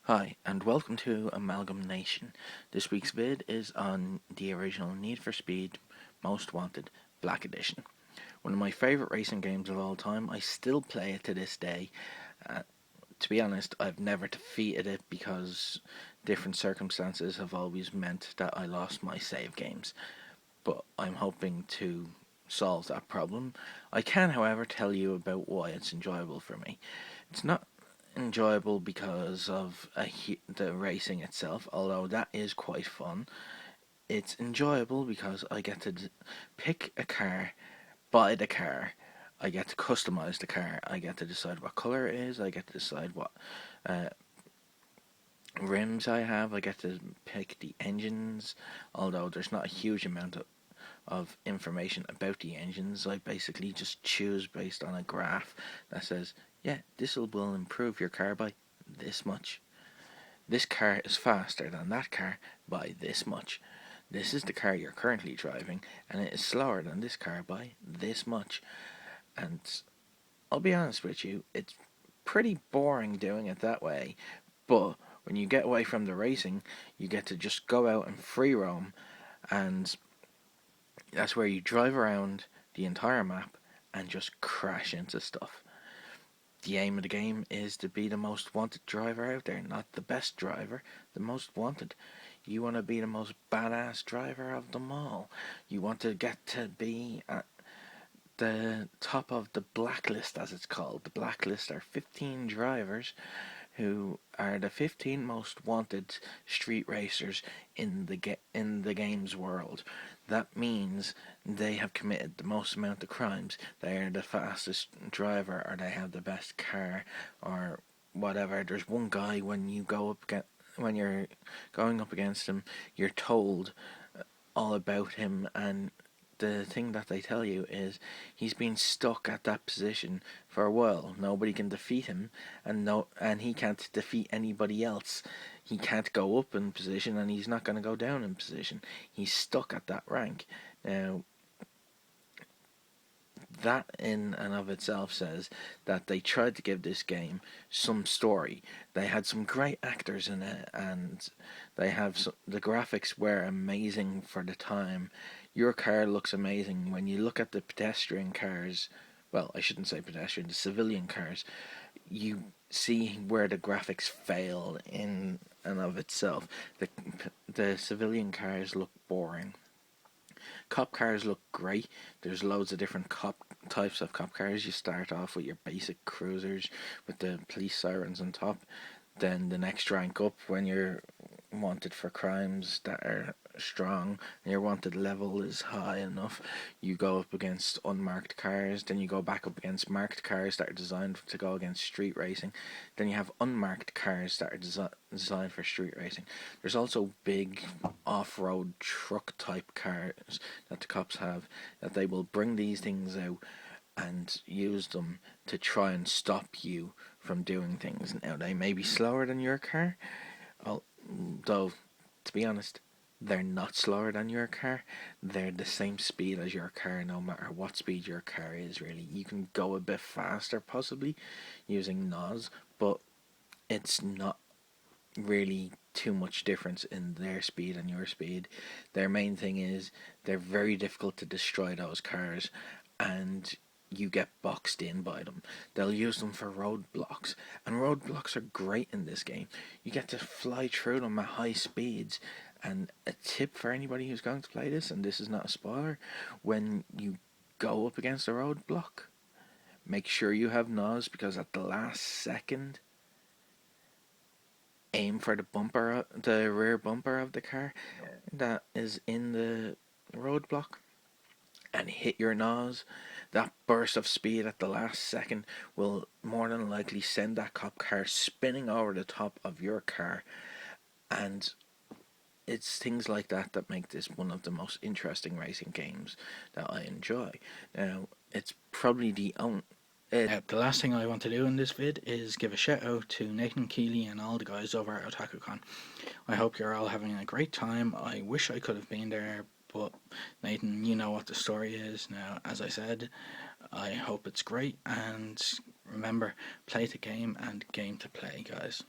Hi, and welcome to AmalgamNation. This week's vid is on the original Need for Speed Most Wanted Black Edition. One of my favourite racing games of all time. I still play it to this day. To be honest, I've never defeated it because different circumstances have always meant that I lost my save games. But I'm hoping to solve that problem. I can, however, tell you about why it's enjoyable for me. It's not enjoyable because of the racing itself, although that is quite fun. It's enjoyable because I get to pick a car, buy the car, I get to customize the car, I get to decide what color it is, I get to decide what uh, rims I have, I get to pick the engines, although there's not a huge amount of information about the engines. I basically just choose based on a graph that says, yeah, this will improve your car by this much. This car is faster than that car by this much. This is the car you're currently driving, and it is slower than this car by this much. And I'll be honest with you, it's pretty boring doing it that way. But when you get away from the racing, you get to just go out and free roam, and that's where you drive around the entire map and just crash into stuff. The aim of the game is to be the most wanted driver out there, not the best driver, the most wanted. You want to be the most badass driver of them all. You want to get to be at the top of the blacklist, as it's called. The blacklist are 15 drivers who are the 15 most wanted street racers in the game's world. That means they have committed the most amount of crimes. They are the fastest driver, or they have the best car, or whatever. There's one guy when you're going up against him, you're told all about him, and the thing that they tell you is he's been stuck at that position for a while. Nobody can defeat him, and he can't defeat anybody else. He can't go up in position, and he's not going to go down in position. He's stuck at that rank. Now, that in and of itself says that they tried to give this game some story. They had some great actors in it, and the graphics were amazing for the time. Your car looks amazing when you look at the pedestrian cars. Well, I shouldn't say pedestrian, the civilian cars. You see where the graphics fail in and of itself. The civilian cars look boring. Cop cars look great. There's loads of different types of cop cars. You start off with your basic cruisers with the police sirens on top. Then the next rank up, when you're wanted for crimes that are strong and your wanted level is high enough, you go up against unmarked cars. Then you go back up against marked cars that are designed to go against street racing. Then you have unmarked cars that are designed for street racing. There's also big off-road truck type cars that the cops have, that they will bring these things out and use them to try and stop you from doing things. Now, they may be slower than your car, although, to be honest, they're not slower than your car. They're the same speed as your car, no matter what speed your car is, really. You can go a bit faster, possibly, using NOS, but it's not really too much difference in their speed and your speed. Their main thing is they're very difficult to destroy, those cars, and you get boxed in by them. They'll use them for roadblocks, and roadblocks are great in this game. You get to fly through them at high speeds. And a tip for anybody who's going to play this, and this is not a spoiler, when you go up against a roadblock, make sure you have NOS, because at the last second, aim for the rear bumper of the car that is in the roadblock, and hit your NOS. That burst of speed at the last second will more than likely send that cop car spinning over the top of your car, and it's things like that that make this one of the most interesting racing games that I enjoy. Now, it's probably the last thing I want to do in this vid is give a shout out to Nathan Keeley and all the guys over at Otaku Con. I hope you're all having a great time. I wish I could have been there, but Nathan, you know what the story is. Now, as I said, I hope it's great, and remember, play the game and game to play, guys.